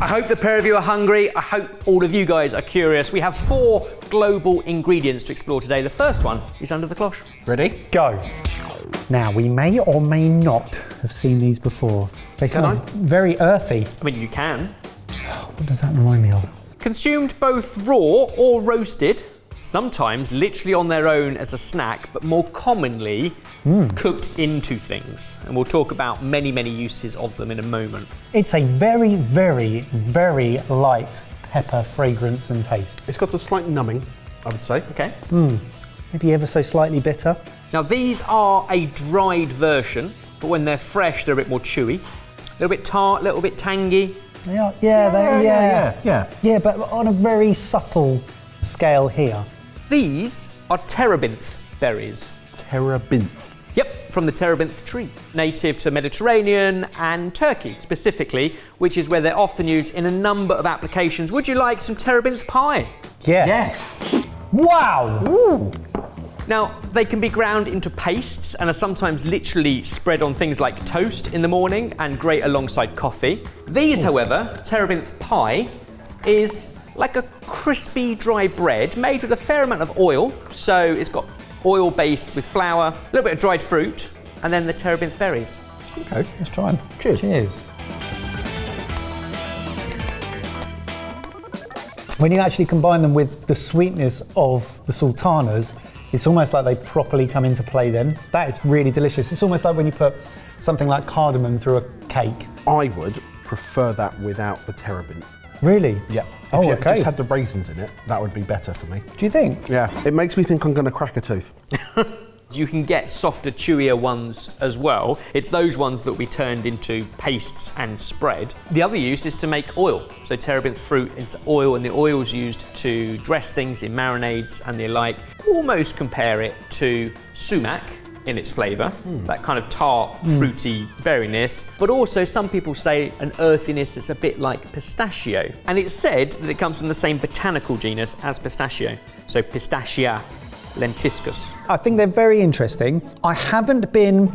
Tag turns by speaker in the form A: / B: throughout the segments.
A: I hope the pair of you are hungry. I hope all of you guys are curious. We have 4 global ingredients to explore today. The first one is under the cloche.
B: Ready? Go. Now, we may or may not have seen these before. They smell very earthy.
A: I mean, you can.
B: What does that remind me of?
A: Consumed both raw or roasted, sometimes literally on their own as a snack, but more commonly cooked into things. And we'll talk about many, many uses of them in a moment.
B: It's a very, very, very light pepper fragrance and taste.
C: It's got a slight numbing, I would say.
A: Okay.
B: Maybe ever so slightly bitter.
A: Now, these are a dried version, but when they're fresh, they're a bit more chewy. A little bit tart, a little bit tangy.
B: Yeah, but on a very subtle scale here.
A: These are terebinth berries.
C: Terebinth.
A: Yep, from the terebinth tree. Native to Mediterranean and Turkey specifically, which is where they're often used in a number of applications. Would you like some terebinth pie?
B: Yes. Wow! Ooh.
A: Now, they can be ground into pastes and are sometimes literally spread on things like toast in the morning and great alongside coffee. These, however, terebinth pie, is like a crispy dry bread made with a fair amount of oil. So it's got oil base with flour, a little bit of dried fruit, and then the terebinth berries.
C: Okay.
B: Let's try them.
C: Cheers.
B: Cheers. When you actually combine them with the sweetness of the sultanas, it's almost like they properly come into play then. That is really delicious. It's almost like when you put something like cardamom through a cake.
C: I would prefer that without the terebinth.
B: Really?
C: Yeah.
B: Oh,
C: if you
B: okay.
C: just had the raisins in it, that would be better for me.
B: Do you think?
C: Yeah. It makes me think I'm going to crack a tooth.
A: You can get softer, chewier ones as well. It's those ones that we turned into pastes and spread. The other use is to make oil. So terebinth fruit into oil, and the oil's used to dress things in marinades and the like. Almost compare it to sumac in its flavour, that kind of tart, fruity berryness, but also some people say an earthiness that's a bit like pistachio. And it's said that it comes from the same botanical genus as pistachio, so Pistachia lentiscus.
B: I think they're very interesting. I haven't been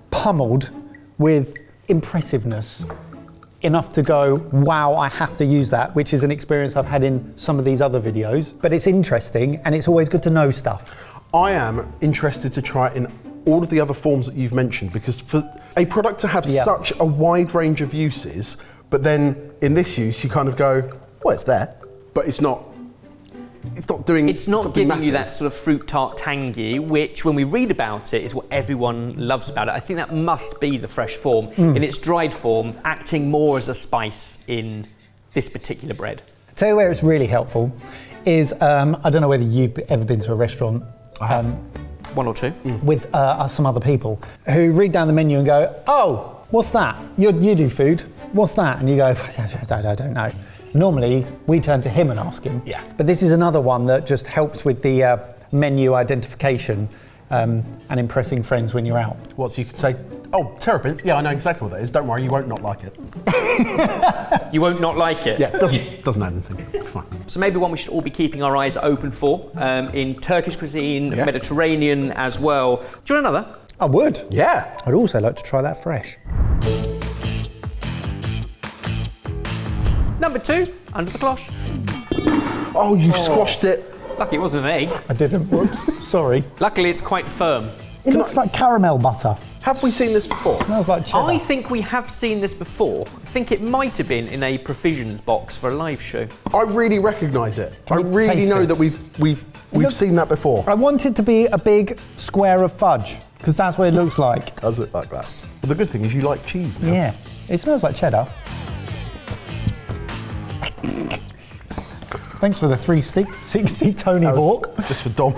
B: pummeled with impressiveness enough to go, wow, I have to use that, which is an experience I've had in some of these other videos. But it's interesting, and it's always good to know stuff.
C: I am interested to try it in all of the other forms that you've mentioned, because for a product to have such a wide range of uses, but then in this use you kind of go, well, it's there, but it's not doing.
A: It's not
C: something
A: giving
C: massive.
A: you that sort of fruit tart tangy, which when we read about it is what everyone loves about it. I think that must be the fresh form. In its dried form, acting more as a spice in this particular bread.
B: Tell you where it's really helpful is, I don't know whether you've ever been to a restaurant.
C: I have.
A: One or two.
B: With some other people who read down the menu and go, oh, what's that? You do food. What's that? And you go, I don't know. Normally, we turn to him and ask him.
C: Yeah.
B: But this is another one that just helps with the menu identification and impressing friends when you're out.
C: What, so you could say, oh, terebinth, yeah, I know exactly what that is. Don't worry, you won't not like it.
A: You won't not like it.
C: Yeah, doesn't add anything. Fine.
A: So maybe one we should all be keeping our eyes open for in Turkish cuisine, Mediterranean as well. Do you want another?
B: I would.
C: Yeah.
B: I'd also like to try that fresh.
A: Number 2, under the cloche.
C: Oh, you've squashed it.
A: Lucky it wasn't an egg.
B: I didn't. Whoops. Sorry.
A: Luckily it's quite firm.
B: It looks like caramel butter.
C: Have we seen this before?
B: Smells like cheddar.
A: I think we have seen this before. I think it might have been in a provisions box for a live show.
C: I really recognise it. I
B: we
C: really
B: taste
C: know
B: it?
C: that we've seen that before.
B: I want it to be a big square of fudge, because that's what it looks like.
C: Does it like that? But the good thing is you like cheese now.
B: Yeah. It smells like cheddar. Thanks for the 360 Tony
C: That was
B: Hawk.
C: Just for Dom.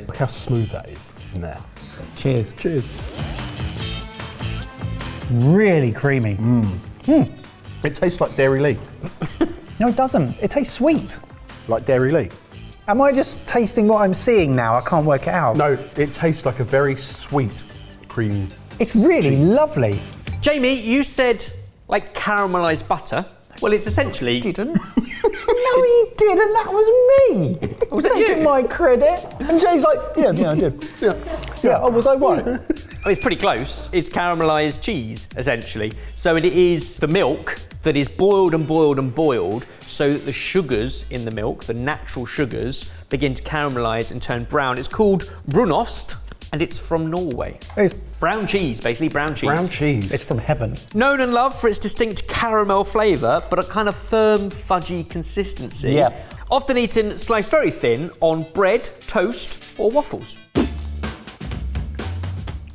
C: Look how smooth that is in there.
B: Cheers.
C: Cheers.
B: Really creamy.
C: It tastes like Dairy Lee.
B: No, it doesn't. It tastes sweet.
C: Like Dairy Lee.
B: Am I just tasting what I'm seeing now? I can't work it out.
C: No, it tastes like a very sweet cream.
B: It's really lovely.
A: Jamie, you said like caramelised butter. Well, it's essentially...
B: Didn't. No, he didn't. That was me.
A: Was that
B: taking
A: you?
B: my credit. And Jay's like, yeah, I did. Yeah. Oh, was I right?
A: I mean, it's pretty close. It's caramelised cheese, essentially. So it is the milk that is boiled and boiled and boiled so that the sugars in the milk, the natural sugars, begin to caramelize and turn brown. It's called brunost, and it's from Norway.
B: It's
A: brown cheese, basically, brown cheese.
C: Brown cheese.
B: It's from heaven.
A: Known and loved for its distinct caramel flavour, but a kind of firm, fudgy consistency.
B: Yeah.
A: Often eaten sliced very thin on bread, toast, or waffles.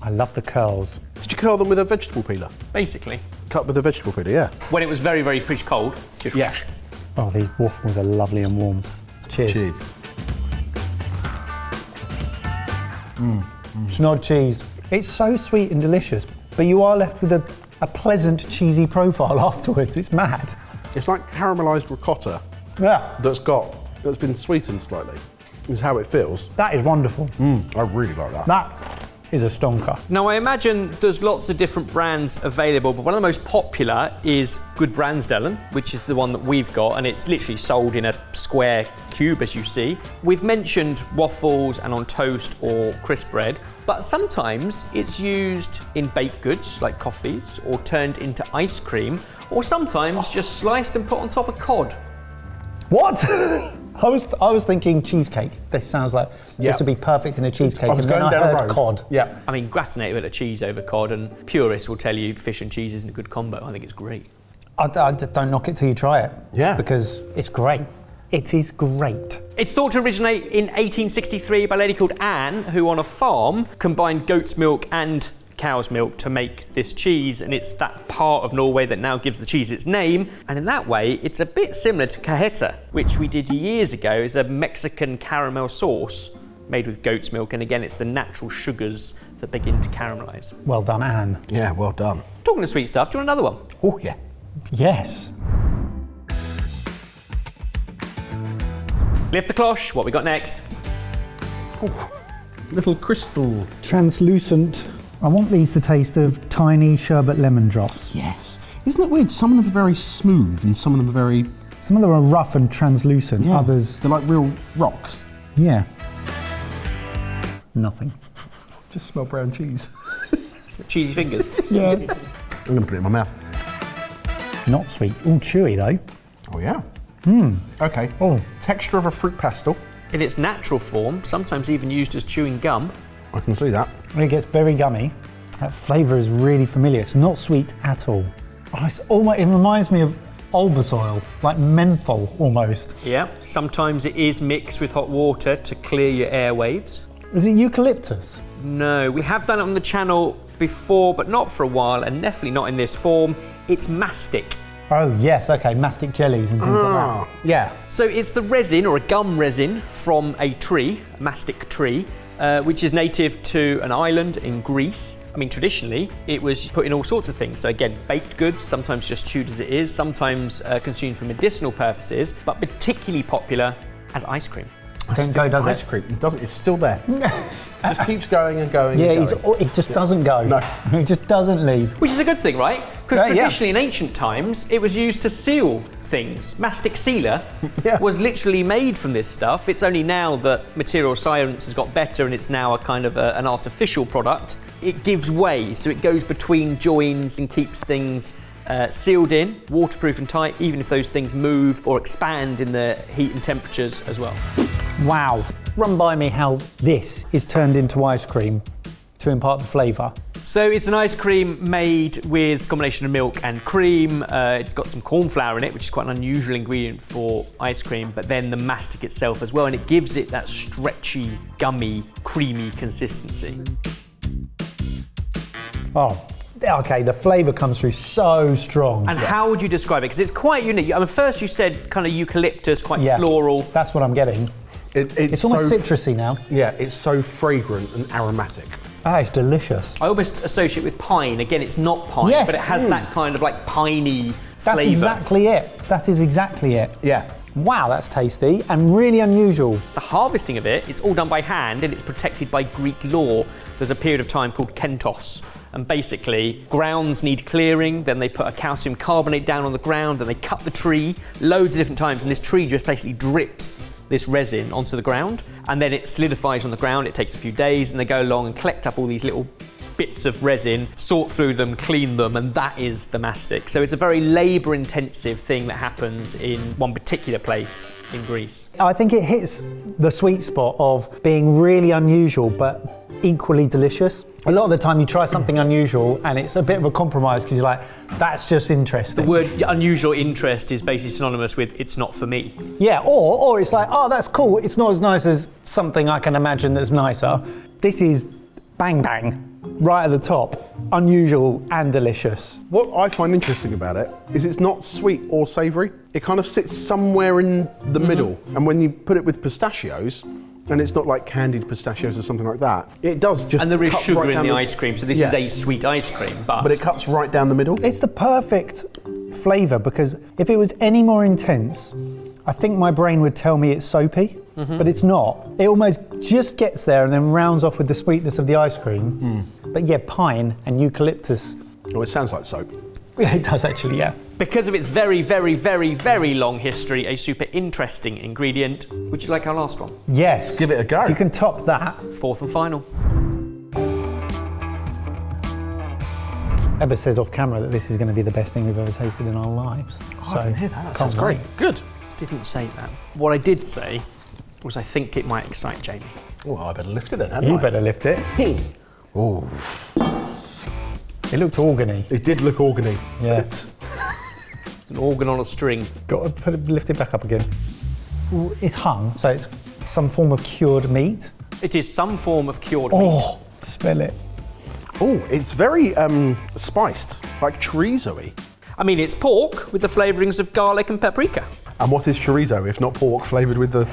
B: I love the curls.
C: Did you curl them with a vegetable peeler?
A: Basically.
C: Cut with a vegetable peeler, yeah.
A: When it was very, very fridge cold, just
C: Yes.
B: Oh, these waffles are lovely and warm. Cheers.
C: Cheers.
B: Snod cheese. It's so sweet and delicious, but you are left with a pleasant cheesy profile afterwards. It's mad.
C: It's like caramelised ricotta
B: Yeah,
C: that's been sweetened slightly. Is how it feels.
B: that is wonderful.
C: I really like that.
B: That is a stonker.
A: Now, I imagine there's lots of different brands available, but one of the most popular is Gudbrandsdalen, which is the one that we've got, and it's literally sold in a square cube, as you see. We've mentioned waffles and on toast or crisp bread, but sometimes it's used in baked goods, like coffees, or turned into ice cream, or sometimes just sliced and put on top of cod.
B: What? I was thinking cheesecake. This sounds like this would be perfect in a cheesecake.
C: I was
B: and then
C: going down
B: I
C: a
B: heard
C: road.
B: cod.
C: Yeah.
A: I mean, gratinated bit of cheese over cod, and purists will tell you fish and cheese isn't a good combo. I think it's great.
B: I don't knock it till you try it.
C: Yeah.
B: Because it's great. It is great.
A: It's thought to originate in 1863 by a lady called Anne, who on a farm combined goat's milk and cow's milk to make this cheese, and it's that part of Norway that now gives the cheese its name. And in that way, it's a bit similar to cajeta, which we did years ago. It's a Mexican caramel sauce made with goat's milk, and again, it's the natural sugars that begin to caramelize.
B: Well done, Anne.
C: Yeah, well done.
A: Talking of sweet stuff, do you want another one?
C: Oh, yeah.
B: Yes.
A: Lift the cloche, what we got next?
C: Little crystal.
B: Translucent. I want these to taste of tiny sherbet lemon drops.
C: Yes. Isn't it weird? Some of them are very smooth and some of them are very...
B: Some of them are rough and translucent.
C: Yeah.
B: Others,
C: They're like real rocks.
B: yeah. Nothing.
C: Just smell brown cheese.
A: Cheesy fingers.
B: Yeah.
C: I'm going to put it in my mouth.
B: Not sweet. All chewy though.
C: Oh, yeah. Okay.
B: Oh.
C: Texture of a fruit pastel.
A: In its natural form, sometimes even used as chewing gum.
C: I can see that.
B: It gets very gummy. That flavour is really familiar. It's not sweet at all. Oh, it reminds me of Olbas like menthol almost.
A: Yeah. Sometimes it is mixed with hot water to clear your airwaves.
B: Is it eucalyptus?
A: No, we have done it on the channel before, but not for a while, and definitely not in this form. It's mastic.
B: Oh yes, okay, mastic jellies and things like that.
C: Yeah.
A: So it's the resin, or a gum resin, from a tree, a mastic tree, which is native to an island in Greece. I mean, traditionally, it was put in all sorts of things. So again, baked goods, sometimes just chewed as it is, sometimes consumed for medicinal purposes, but particularly popular as ice cream.
B: Don't go, does
C: Ice
B: it?
C: cream. It doesn't. It's still there. It just keeps going and going.
B: Yeah,
C: and going.
B: it just doesn't go.
C: No.
B: It just doesn't leave.
A: Which is a good thing, right? Because
B: Yeah.
A: traditionally in ancient times, it was used to seal things. Mastic sealer
B: Yeah.
A: was literally made from this stuff. It's only now that material science has got better and it's now a kind of an artificial product. It gives way, so it goes between joins and keeps things sealed in, waterproof and tight, even if those things move or expand in the heat and temperatures as well.
B: Wow. Run by me how this is turned into ice cream to impart the flavour.
A: So it's an ice cream made with a combination of milk and cream. It's got some corn flour in it, which is quite an unusual ingredient for ice cream, but then the mastic itself as well, and it gives it that stretchy, gummy, creamy consistency.
B: Oh, okay, the flavour comes through so strong.
A: And how would you describe it? Because it's quite unique. I mean, first you said kind of eucalyptus, quite
B: Yeah,
A: floral.
B: That's what I'm getting. It's almost
C: so,
B: citrusy now.
C: Yeah, it's so fragrant and aromatic.
B: Ah, it's delicious.
A: I almost associate with pine. Again, it's not pine,
B: Yes.
A: but it has that kind of like piney
B: That's
A: flavour.
B: exactly it. That is exactly it.
C: Yeah.
B: Wow, that's tasty and really unusual.
A: The harvesting of it, it's all done by hand and it's protected by Greek law. There's a period of time called kentos. And basically, grounds need clearing, then they put a calcium carbonate down on the ground, then they cut the tree loads of different times, and this tree just basically drips this resin onto the ground, and then it solidifies on the ground. It takes a few days, and they go along and collect up all these little bits of resin, sort through them, clean them, and that is the mastic. So it's a very labour-intensive thing that happens in one particular place in Greece.
B: I think it hits the sweet spot of being really unusual but equally delicious. A lot of the time you try something unusual and it's a bit of a compromise because you're like, that's just interesting.
A: The word unusual interest is basically synonymous with it's not for me.
B: Yeah, or it's like, oh, that's cool. It's not as nice as something I can imagine that's nicer. This is bang bang, right at the top. Unusual and delicious.
C: What I find interesting about it is it's not sweet or savoury. It kind of sits somewhere in the middle. And when you put it with pistachios, and it's not like candied pistachios or something like that, it does just.
A: And there is
C: cut
A: sugar
C: right
A: in
C: down
A: the ice cream, so this is a sweet ice cream.
C: But it cuts right down the middle.
B: It's the perfect flavour because if it was any more intense, I think my brain would tell me it's soapy, but it's not. It almost just gets there and then rounds off with the sweetness of the ice cream. But yeah, pine and eucalyptus.
C: Oh, it sounds like soap.
B: It does actually, yeah.
A: Because of its very, very, very, very long history, a super interesting ingredient. Would you like our last one?
B: Yes.
C: Give it a go.
B: If you can top that.
A: Fourth and final.
B: Ebba said off camera that this is going to be the best thing we've ever tasted in our lives.
C: I didn't hear that. That sounds
B: can't
C: great.
B: wait.
C: Good.
A: Didn't say that. What I did say was I think it might excite Jamie.
C: Well, I better lift it then, hadn't
B: You
C: I?
B: better lift it.
C: Oh,
B: It looked organy.
C: it did look organy.
B: Yeah.
C: It's-
A: An organ on a string.
B: Got to lift it back up again. Ooh, it's hung, so it's some form of cured meat.
A: It is some form of cured meat.
B: Oh, smell it.
C: Oh, it's very spiced, like chorizo-y.
A: I mean, it's pork with the flavourings of garlic and paprika.
C: And what is chorizo if not pork flavoured with the...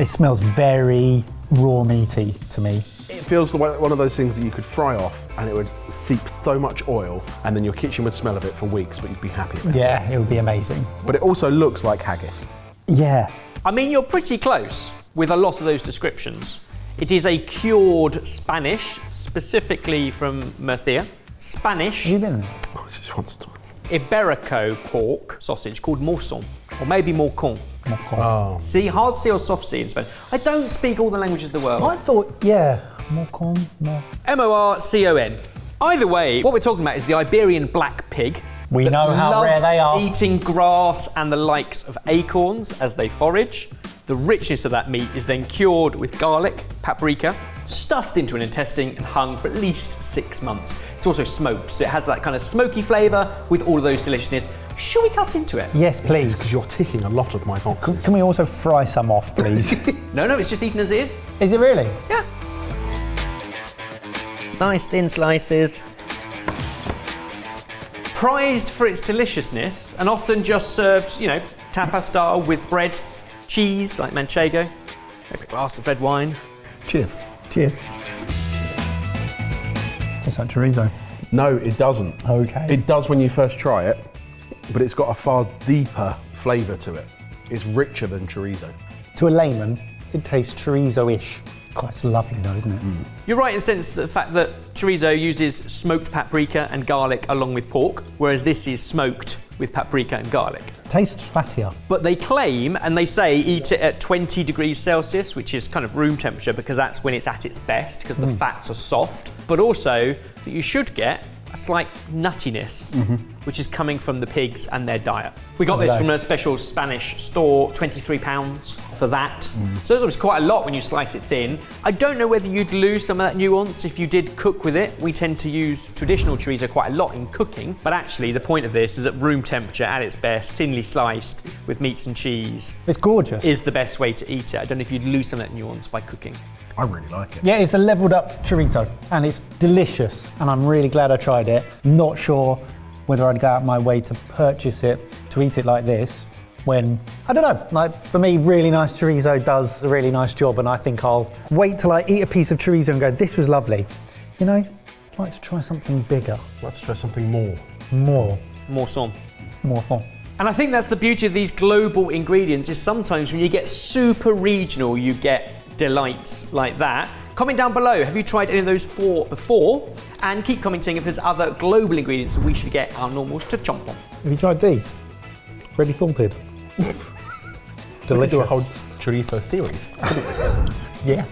B: It smells very raw meaty to me.
C: It feels like one of those things that you could fry off and it would seep so much oil and then your kitchen would smell of it for weeks, but you'd be happy about it.
B: Yeah, it would be amazing.
C: But it also looks like haggis.
B: Yeah.
A: I mean, you're pretty close with a lot of those descriptions. It is a cured Spanish, specifically from Murcia. Spanish
B: Have you been there?
C: Oh, just once or twice.
A: Iberico pork sausage called morcón, or maybe morcón.
C: Oh.
A: See, hard C or soft C in Spanish. I don't speak all the languages of the world.
B: I thought, yeah, morcón, more.
A: M-O-R-C-O-N. Either way, what we're talking about is the Iberian black pig.
B: We
A: that
B: know how
A: loves
B: rare they are.
A: eating grass and the likes of acorns as they forage. The richness of that meat is then cured with garlic, paprika, stuffed into an intestine and hung for at least 6 months. It's also smoked, so it has that kind of smoky flavour with all of those deliciousness. Shall we cut into it?
B: Yes, please.
C: Because you're ticking a lot of my boxes.
B: Can we also fry some off, please?
A: No, it's just eaten as it is.
B: Is it really?
A: Yeah. Nice thin slices. Prized for its deliciousness and often just served, tapas style with breads, cheese like manchego, maybe a glass of red wine.
C: Cheers.
B: Cheers. Tastes like chorizo.
C: No, it doesn't.
B: Okay.
C: It does when you first try it, but it's got a far deeper flavour to it. It's richer than chorizo.
B: To a layman, it tastes chorizo-ish. God, it's lovely though, isn't it?
A: You're right in the sense that the fact that chorizo uses smoked paprika and garlic along with pork, whereas this is smoked with paprika and garlic.
B: Tastes fattier.
A: But they claim and they say eat it at 20 degrees Celsius, which is kind of room temperature because that's when it's at its best because the fats are soft. But also that you should get a slight nuttiness, which is coming from the pigs and their diet. We got this from a special Spanish store, £23 for that. So it's quite a lot when you slice it thin. I don't know whether you'd lose some of that nuance if you did cook with it. We tend to use traditional chorizo quite a lot in cooking, but actually the point of this is at room temperature at its best, thinly sliced with meats and cheese.
B: It's gorgeous.
A: Is the best way to eat it. I don't know if you'd lose some of that nuance by cooking.
C: I really like it.
B: Yeah, it's a leveled up chorizo and it's delicious and I'm really glad I tried it. Not sure whether I'd go out my way to purchase it, to eat it like this, when, I don't know, like for me, really nice chorizo does a really nice job and I think I'll wait till I eat a piece of chorizo and go, this was lovely. I'd like to try something bigger.
C: Let's try something more.
A: More son.
B: More fun.
A: And I think that's the beauty of these global ingredients is sometimes when you get super regional, you get delights like that. Comment down below, have you tried any of those 4 before? And keep commenting if there's other global ingredients that we should get our normals to chomp on.
B: Have you tried these? Ready salted.
C: We could do a
B: Delicious.
C: whole chorizo theory.
B: Yeah.